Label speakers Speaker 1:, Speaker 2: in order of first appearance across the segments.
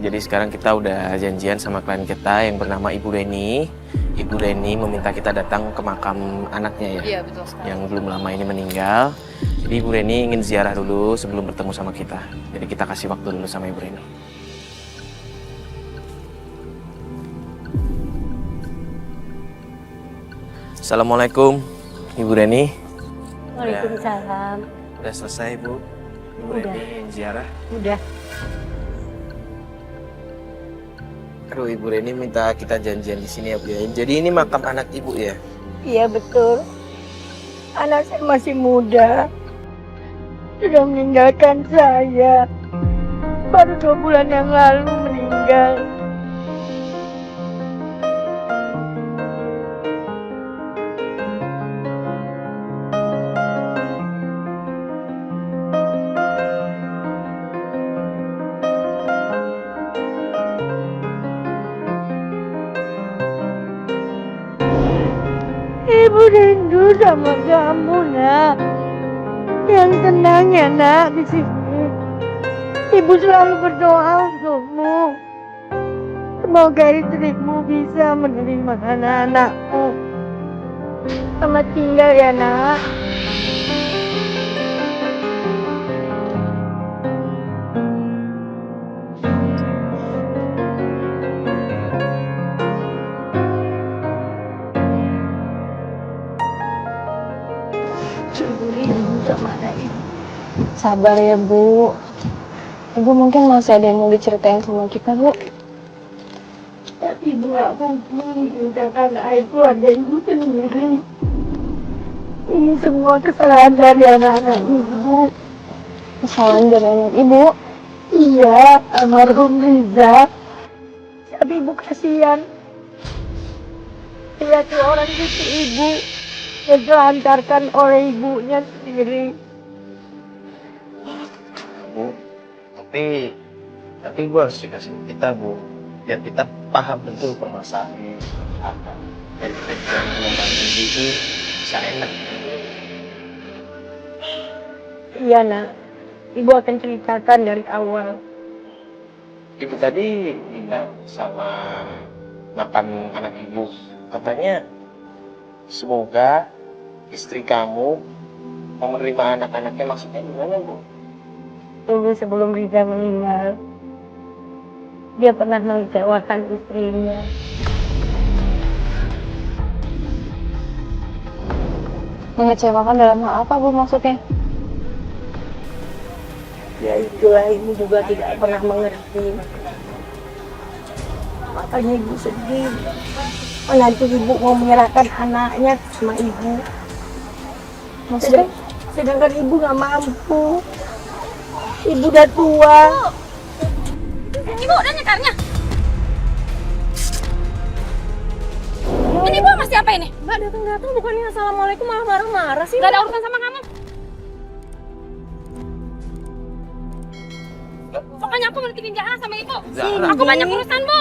Speaker 1: jadi sekarang kita udah janjian sama klien kita yang bernama Ibu Reni. Ibu Reni meminta kita datang ke makam anaknya ya?
Speaker 2: Iya, betul sekali.
Speaker 1: Yang belum lama ini meninggal. Jadi Ibu Reni ingin ziarah dulu sebelum bertemu sama kita. Jadi kita kasih waktu dulu sama Ibu Reni. Assalamualaikum, Ibu Reni.
Speaker 3: Waalaikumsalam.
Speaker 1: Udah selesai, Bu? Ibu
Speaker 3: Udah.
Speaker 1: Reni ingin ziarah?
Speaker 3: Udah.
Speaker 1: Aduh, Ibu Reni minta kita janjian di sini ya, Bu. Jadi ini makam anak Ibu ya?
Speaker 3: Iya betul. Anak saya masih muda. Sudah meninggalkan saya. Baru 2 bulan yang lalu meninggal. Ibu rindu sama kamu, nak. Yang tenang ya, nak, di sini. Ibu selalu berdoa untukmu. Semoga istrimu bisa menerima anak-anakmu. Selamat tinggal ya, nak.
Speaker 4: Sabar ya, Bu. Ibu mungkin masih ada yang mau diceritain sama kita, Bu.
Speaker 3: Tapi ibu gak mungkin menceritakan air keluarga ibu sendiri. Ini semua kesalahan dari anak-anak ibu.
Speaker 4: Kesalahan dari anak Ibu.
Speaker 3: Iya, almarhum Riza. Tapi ibu kasihan. Lihat tuh orang cucu ibu yang telantarkan oleh ibunya sendiri.
Speaker 1: Bu, tapi gue harus dikasih kita, Bu. Biar kita paham betul permasalahan apa. Dari tujuan pengembangan itu bisa enak.
Speaker 3: Iya, nak. Ibu akan ceritakan dari awal.
Speaker 1: Ibu tadi bilang sama makam anak Ibu. Katanya, semoga istri kamu mau menerima anak-anaknya. Maksudnya gimana, Bu?
Speaker 3: Dulu sebelum Riza meninggal, dia pernah mengecewakan istrinya.
Speaker 4: Mengecewakan dalam hal apa, Bu, maksudnya?
Speaker 3: Ya itulah, ibu juga tidak pernah mengerti. Makanya ibu sedih. Nanti ibu mau menyerahkan anaknya sama ibu.
Speaker 4: Maksudnya?
Speaker 3: Sedangkan ibu gak mampu. Ibu udah tua.
Speaker 2: Ibu udah nyekarnya. Ini ibu masih apa ini?
Speaker 4: Mbak datang-datang bukannya assalamualaikum malah marah-marah sih.
Speaker 2: Gak ada urusan sama kamu. Pokoknya aku mau ditipin Zahra sama ibu.
Speaker 1: Zahra?
Speaker 2: Aku banyak urusan, Bu.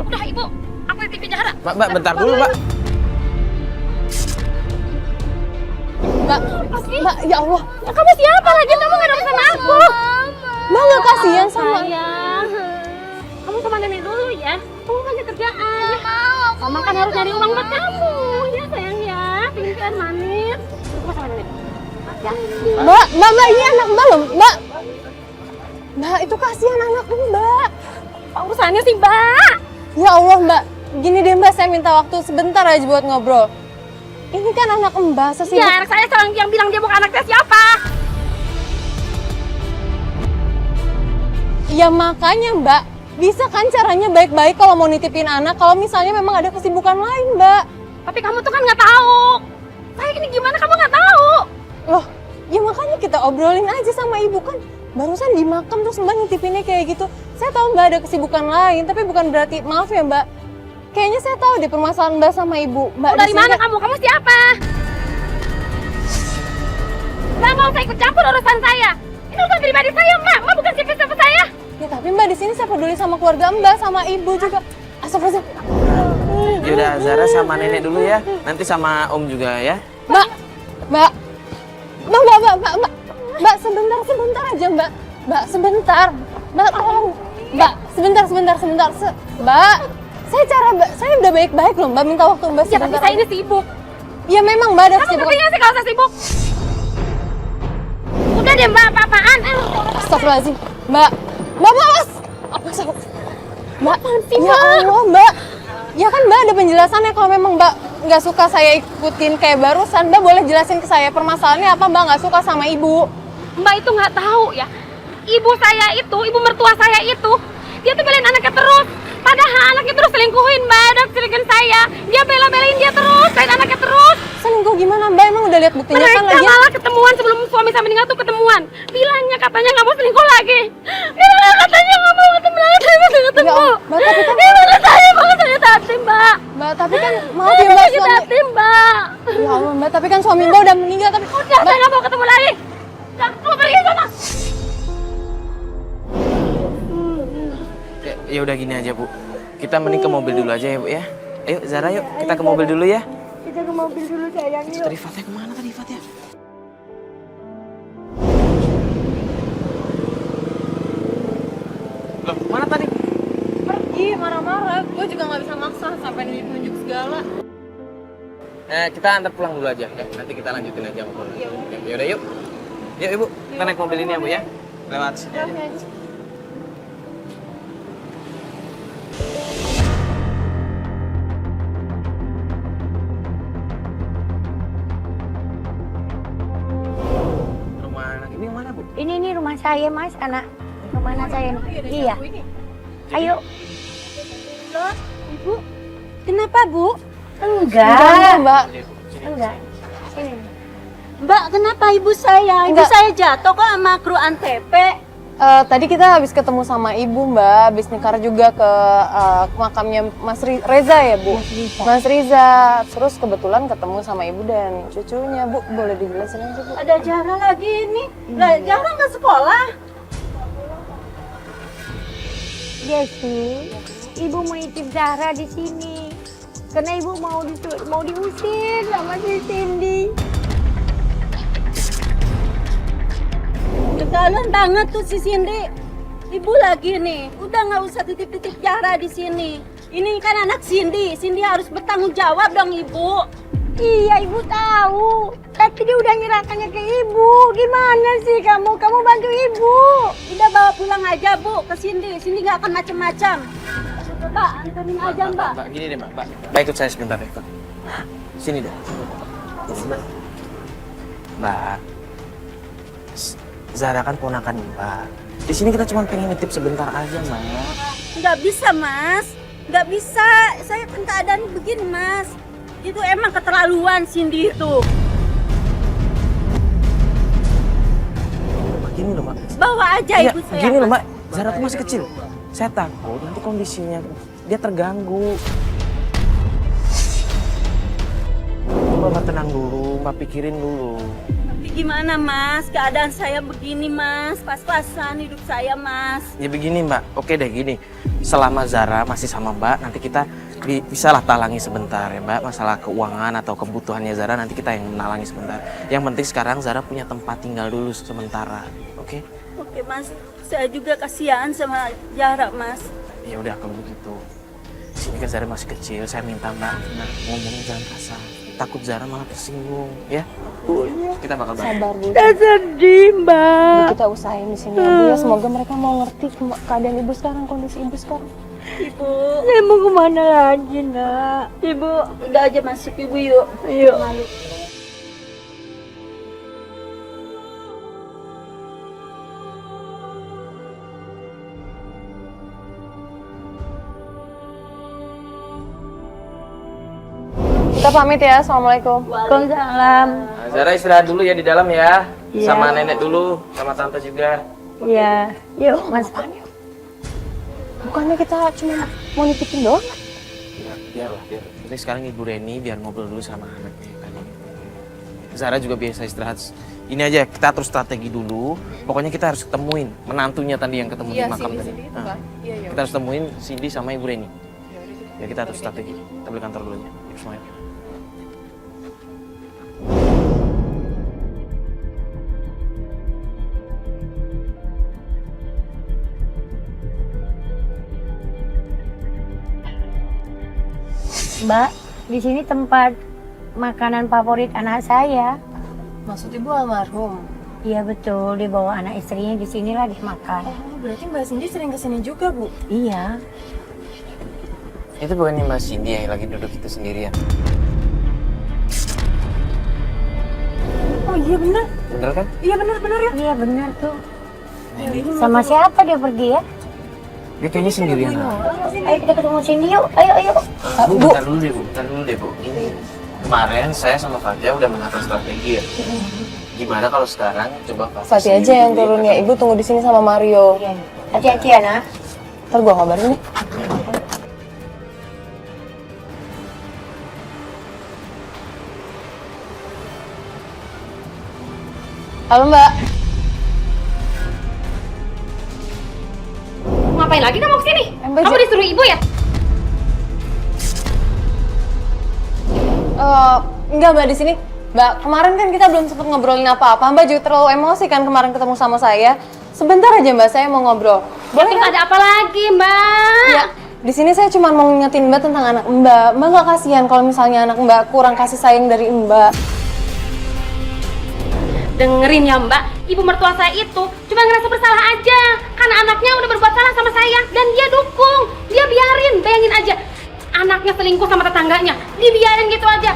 Speaker 2: Udah ibu, aku ditipin Zahra.
Speaker 1: Mbak, bentar dulu, Mbak.
Speaker 4: Mbak, ya Allah.
Speaker 2: Kamu siapa lagi? Kamu gak ada urusan sama aku.
Speaker 4: Mbak nggak kasihan sama...
Speaker 2: Sayang, kamu sama nenek dulu ya. Kamu banyak kerjaan. Mama kan harus nyari uang buat kamu. Ya sayang ya, pintar manis. Aku sama nenek. Ya.
Speaker 4: Mbak, ini anak Mbak loh, Mbak. Mbak, itu kasihan anakku, Mbak.
Speaker 2: Apa urusannya sih, Mbak?
Speaker 4: Ya Allah, Mbak. Gini deh, Mbak, saya minta waktu sebentar aja buat ngobrol. Ini kan anak Mbak, sesibuk...
Speaker 2: Ya, anak saya seorang yang bilang dia bukan anak saya siapa?
Speaker 4: Ya makanya, Mbak. Bisa kan caranya baik-baik kalau mau nitipin anak, kalau misalnya memang ada kesibukan lain, Mbak.
Speaker 2: Tapi kamu tuh kan nggak tahu. Saya ini gimana kamu nggak tahu?
Speaker 4: Loh, ya makanya kita obrolin aja sama ibu kan. Barusan di makam terus Mbak nitipinnya kayak gitu. Saya tahu Mbak ada kesibukan lain, tapi bukan berarti, maaf ya Mbak. Kayaknya saya tahu deh permasalahan Mbak sama ibu. Mbak
Speaker 2: Dari mana kamu? Kamu siapa? Mbak nggak usah ikut campur urusan saya. Ini urusan pribadi saya, Mbak. Mbak bukan siapa-siapa saya.
Speaker 4: Ya tapi Mbak di sini saya peduli sama keluarga Mbak, sama ibu juga. Astagfirullahaladzim.
Speaker 1: Yaudah, Zara sama nenek dulu ya. Nanti sama Om juga ya.
Speaker 4: Mbak, sebentar aja Mbak. Mbak, sebentar. Mbak, tolong. Mbak, sebentar. Mbak, saya udah baik-baik loh, Mbak, minta waktu Mbak
Speaker 2: Ya tapi
Speaker 4: sebentar.
Speaker 2: saya ini sibuk.
Speaker 4: Ya memang Mbak ada
Speaker 2: Kamu
Speaker 4: kesibukan.
Speaker 2: ngerti gak sih kalau saya sibuk? Udah deh Mbak, apa-apaan?
Speaker 4: Astagfirullahaladzim. Mbak, mas! Apa sih? Mbak,
Speaker 2: sih,
Speaker 4: ya Allah, Mbak. Ya kan Mbak ada penjelasannya kalau memang Mbak nggak suka saya ikutin kayak barusan, Mbak boleh jelasin ke saya permasalahannya apa Mbak nggak suka sama Ibu?
Speaker 2: Mbak itu nggak tahu ya. Ibu saya itu, ibu mertua saya itu, dia tuh belain anaknya terus. Padahal anaknya terus selingkuhin Mbak, dan selingkuhin saya. Dia bela-belain dia terus, belain anaknya terus.
Speaker 4: Selingkuh gimana Mbak? Emang udah lihat buktinya kan
Speaker 2: Mereka
Speaker 4: lagi?
Speaker 2: malah ketemuan sebelum suami saya meninggal tuh ketemuan. Bilangnya katanya nggak mau selingkuh lagi. Bilangnya katanya nggak mau ketemu lagi, saya masih ketemu.
Speaker 4: Ya, Mbak, tapi kan-
Speaker 2: Gimana saya mau sakit hati Mbak?
Speaker 4: Mbak, tapi kan maaf ya
Speaker 2: Saya
Speaker 4: Mbak
Speaker 2: sakit
Speaker 4: suami.
Speaker 2: hati Mbak.
Speaker 4: Ya Allah Mbak, tapi kan suami Mbak udah meninggal tapi.
Speaker 2: Udah, saya nggak mau ketemu lagi. Kamu pergi sana.
Speaker 1: Ya udah gini aja, Bu. Kita mending ke mobil dulu aja ya, Bu ya. Ayo Zara, yuk kita ke mobil dulu ya.
Speaker 3: Kita ke mobil dulu sayang, yuk.
Speaker 1: Tadi Fatya kemana tadi Fatya? Loh, mana tadi?
Speaker 4: Pergi marah-marah. Gue juga nggak bisa maksa sampai nunjuk segala.
Speaker 1: Kita antar pulang dulu aja ya. Nanti kita lanjutin aja ngobrolnya. Ya udah yuk. Yuk Ibu, kita naik mobil ini ya, Bu ya. Lewat sini aja. Rumah anak ini yang mana, Bu?
Speaker 3: Ini rumah saya mas, anak. Rumah anak saya nih. Iya. Ayo. Loh, Ibu. Kenapa Bu?
Speaker 4: Enggak Mbak.
Speaker 3: Enggak. Sini. Mbak, kenapa ibu saya? Ibu
Speaker 4: Enggak.
Speaker 3: saya jatuh kok sama kru Antep.
Speaker 4: Tadi kita habis ketemu sama Ibu Mbak, habis nikar juga ke makamnya Mas Reza ya Bu? Mas Riza. Terus kebetulan ketemu sama Ibu dan cucunya Bu, boleh dijelasin aja Bu?
Speaker 3: Ada Zara lagi ini. Lah, Zara nggak sekolah? Iya sih. Ibu mau nitip Zara di sini. Karena ibu mau diusir sama si Cindy. Keterlaluan banget tuh si Cindy. Ibu lagi nih, udah nggak usah titip-titip Zara di sini. Ini kan anak Cindy, Cindy harus bertanggung jawab dong ibu. Iya ibu tahu, tapi dia udah nyerahkannya ke ibu. Gimana sih kamu? Kamu bantu ibu. Udah bawa pulang aja bu ke Cindy. Cindy nggak akan macam-macam. Mbak, anterin aja mbak.
Speaker 1: Mbak, gini deh Mbak. Mbak ikut saya sebentar ya, Mbak. Sini deh. Mbak. Zara kan ponakan Mbak. Di sini kita cuma pengen nitip sebentar aja, Mbak.
Speaker 3: Nggak bisa mas, nggak bisa. Saya kan keadaan begini mas. Itu emang keterlaluan Cindy itu.
Speaker 1: Gini loh, Mbak.
Speaker 3: Bawa aja
Speaker 1: Iya,
Speaker 3: ibu saya.
Speaker 1: gini loh, Mbak. Zara tuh masih kecil. Saya takut nanti kondisinya dia terganggu. Mbak tenang dulu, Mbak pikirin dulu.
Speaker 3: Tapi gimana mas? Keadaan saya begini mas. Pas-pasan hidup saya mas.
Speaker 1: Ya begini Mbak, oke deh gini. Selama Zara masih sama Mbak, nanti kita bisa lah talangi sebentar ya Mbak. Masalah keuangan atau kebutuhannya Zara nanti kita yang menalangi sebentar. Yang penting sekarang Zara punya tempat tinggal dulu sementara, oke?
Speaker 3: Oke mas, saya juga kasihan sama Zara mas.
Speaker 1: Ya udah kalau begitu. Sini kan Zara masih kecil, saya minta Mbak ngomongnya jangan kasar. Takut Zara malah tersinggung, ya? Kita bakal bantu.
Speaker 4: Sabar Bu.
Speaker 3: Sedih mbak.
Speaker 4: Kita usahain di sini ya Bu ya. Semoga mereka mau ngerti keadaan Ibu sekarang, kondisi Ibu sekarang.
Speaker 3: Ibu, saya mau kemana lagi nak? Ibu, udah aja masuk ibu yuk. Yuk.
Speaker 4: Kita pamit ya, Assalamualaikum.
Speaker 3: Waalaikumsalam.
Speaker 1: Nah, Zara istirahat dulu ya di dalam ya.
Speaker 3: Iya.
Speaker 1: Sama nenek dulu, sama tante juga.
Speaker 3: Iya. Yuk mas.
Speaker 4: Bukannya kita cuma mau nitipin doang?
Speaker 1: Biar. Nanti sekarang Ibu Reni biar ngobrol dulu sama anaknya tadi. Zara juga biasa istirahat. Ini aja kita atur strategi dulu. Pokoknya kita harus ketemuin menantunya tadi yang ketemu di makam tadi. Nah, kita harus temuin Cindy sama Ibu Reni. Ya kita atur strategi. Kita balik kantor dulu aja. Yuk semuanya.
Speaker 5: Mbak, di sini tempat makanan favorit anak saya.
Speaker 4: Maksud ibu almarhum?
Speaker 5: Iya betul, dibawa anak istrinya di sini lagi makan.
Speaker 4: Oh, berarti Mbak Cindy sering kesini juga, Bu?
Speaker 5: Iya.
Speaker 1: Itu bukannya Mbak Cindy yang lagi duduk itu sendirian?
Speaker 4: Oh iya bener.
Speaker 1: Bener kan?
Speaker 4: Iya bener ya.
Speaker 5: Iya benar tuh. Sama siapa dia pergi ya?
Speaker 1: Dia kayaknya sendirian.
Speaker 5: Ayo kita ketemu sini yuk. Ayo.
Speaker 1: Bu, bentar dulu deh Bu. Ini kemarin saya sama Fatia udah mengatur strategi ya. Gimana kalau sekarang coba
Speaker 4: Fatih aja yang turun ya, Ibu tunggu di sini sama Mario.
Speaker 5: Hati-hati ya nak.
Speaker 4: Ntar gua ngabarin nih. Halo Mbak.
Speaker 2: Ngapain lagi kamu kesini?
Speaker 4: Mbak,
Speaker 2: Kamu disuruh ibu ya?
Speaker 4: Enggak Mbak di sini. Mbak, kemarin kan kita belum sempat ngobrolin apa-apa. Mbak juga terlalu emosi kan kemarin ketemu sama saya. Sebentar aja Mbak, saya mau ngobrol. Boleh
Speaker 2: Terus
Speaker 4: kan?
Speaker 2: ada apa lagi, Mbak?
Speaker 4: Ya, di sini saya cuma mau ngingetin Mbak tentang anak Mbak. Mbak nggak kasihan kalau misalnya anak Mbak kurang kasih sayang dari Mbak.
Speaker 2: Dengerin ya Mbak, ibu mertua saya itu cuma ngerasa bersalah aja karena anaknya udah berbuat salah sama saya dan dia dukung, dia biarin, bayangin aja anaknya selingkuh sama tetangganya, dibiarin gitu aja.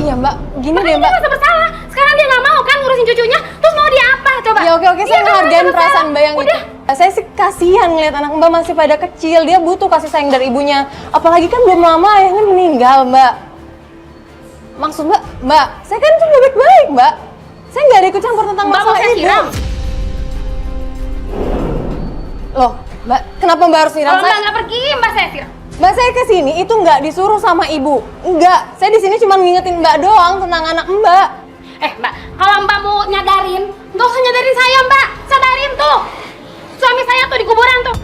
Speaker 4: Iya Mbak, gini deh
Speaker 2: Dia
Speaker 4: Mbak.
Speaker 2: merasa bersalah, sekarang dia nggak mau kan ngurusin cucunya, terus mau dia apa coba?
Speaker 4: Ya oke, saya
Speaker 2: Dia kan
Speaker 4: menghargai
Speaker 2: merasa
Speaker 4: perasaan Mbak yang
Speaker 2: Udah.
Speaker 4: itu. Saya sih kasihan ngeliat anak Mbak masih pada kecil, dia butuh kasih sayang dari ibunya. Apalagi kan belum lama ayahnya meninggal Mbak. Maksud Mbak, saya kan cuma baik-baik Mbak. Saya nggak ada ikut campur tentang
Speaker 2: Mbak mau
Speaker 4: masalah
Speaker 2: saya
Speaker 4: ibu.
Speaker 2: siram?
Speaker 4: Loh, Mbak, kenapa Mbak harus siram
Speaker 2: Kalau
Speaker 4: saya?
Speaker 2: Mbak nggak pergi, Mbak saya siram.
Speaker 4: Mbak, saya kesini itu nggak disuruh sama ibu. Enggak, saya di sini cuma ngingetin Mbak doang tentang anak Mbak.
Speaker 2: Mbak, kalau Mbak mau nyadarin, nggak usah nyadarin saya Mbak, sadarin tuh. Suami saya tuh di kuburan tuh.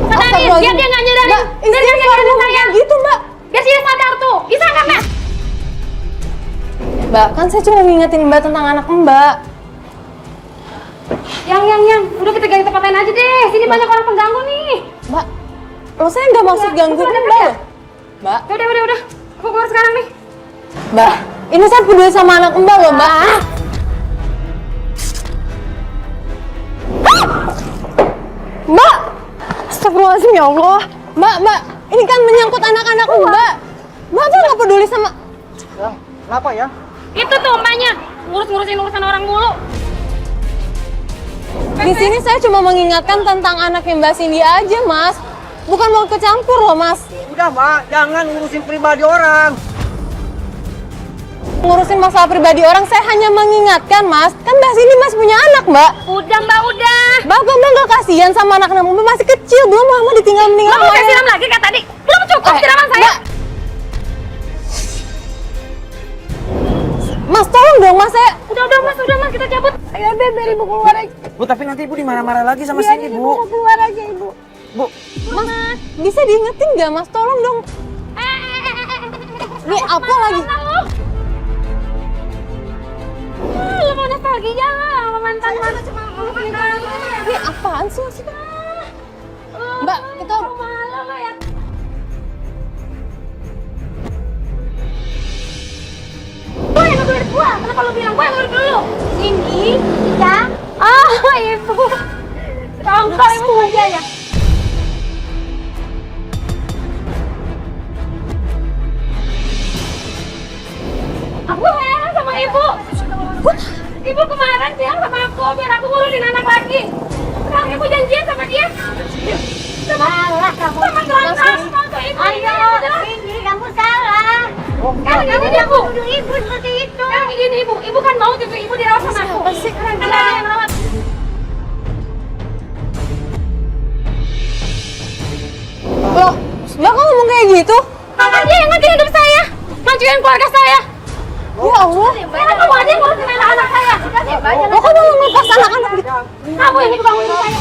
Speaker 2: Sadarin, biar dia nggak nyadarin.
Speaker 4: Mbak,
Speaker 2: Biar dia nggak
Speaker 4: istighfar
Speaker 2: nyadarin
Speaker 4: ngomong
Speaker 2: saya.
Speaker 4: kayak gitu Mbak.
Speaker 2: Biar dia sadar tuh, bisa nggak Mbak?
Speaker 4: Mbak, kan saya cuma ngingetin Mbak tentang anak Mbak.
Speaker 2: Yang, udah kita ganti tempat lain aja deh. Sini banyak orang pengganggu nih.
Speaker 4: Mbak, lo saya nggak maksud ganggu
Speaker 2: udah,
Speaker 4: Mbak.
Speaker 2: udah.
Speaker 4: Mbak,
Speaker 2: Udah. Aku keluar sekarang nih.
Speaker 4: Mbak, ini saya peduli sama anak Mbak loh Mbak. Mbak, astagfirullahaladzim ya Allah. Mbak, ini kan menyangkut anak-anak Mbak. Mbak tuh nggak peduli sama.
Speaker 6: Kenapa ya?
Speaker 2: Itu tuh mbaknya, ngurusin urusan orang mulu.
Speaker 4: Di sini saya cuma mengingatkan tentang anaknya Mbak Cindy aja Mas. Bukan mau kecampur loh Mas.
Speaker 6: Udah Mbak, jangan ngurusin pribadi orang.
Speaker 4: Ngurusin masalah pribadi orang, saya hanya mengingatkan Mas. Kan Mbak Cindy masih punya anak Mbak.
Speaker 2: Udah Mbak, udah.
Speaker 4: Bapak Mbak nggak kasihan sama anak-anak Mbak masih kecil, belum lama ditinggal meninggal.
Speaker 2: Mbak mau saya siram lagi kayak tadi? Belum cukup siraman saya.
Speaker 4: Mbak. Mas tolong dong Mas, saya.
Speaker 2: Udah mas, kita cabut.
Speaker 4: Ayo deh dari ibu keluar aja.
Speaker 1: Bu, tapi nanti ibu dimarah-marah lagi sama Cindy, Bu.
Speaker 4: Keluar aja ibu.
Speaker 1: Bu,
Speaker 4: Mas, bisa diingetin nggak Mas? Tolong dong. Ini apa lagi?
Speaker 2: Lu mau nostalgia lah sama mantan mana cuma lu peninggalan.
Speaker 4: Ini apaan sih maksudnya? Mbak, kita
Speaker 2: Malah lo ya. Gua yang ngeduit gua, kenapa lu bilang gua yang ngeduit dulu? Cindy, kita. Ibu. Tongkol ibu aja ya. Aku heran sama ibu. Ibu kemarin bilang sama aku biar aku ngurusin anak lagi. Sekarang ibu janjian sama dia. Salah kamu. Sama kelas ibu. Ayo, Cindy, kamu salah. Kan kamu jago. Ibu seperti itu. Kan gini ibu kan mau cucu ibu dirawat sama aku. Apa sih? Karena yang rawat.
Speaker 4: loh, Mbak kok ngomong kayak gitu?
Speaker 2: Karena dia yang ngajuin hidup saya. Ngajuin keluarga saya.
Speaker 4: Ya Allah.
Speaker 2: Karena kamu aja yang ngurusin anak-anak saya.
Speaker 4: Lo kok mau ngelepas anak-anak gitu?
Speaker 2: Kamu yang ikut bangunin saya.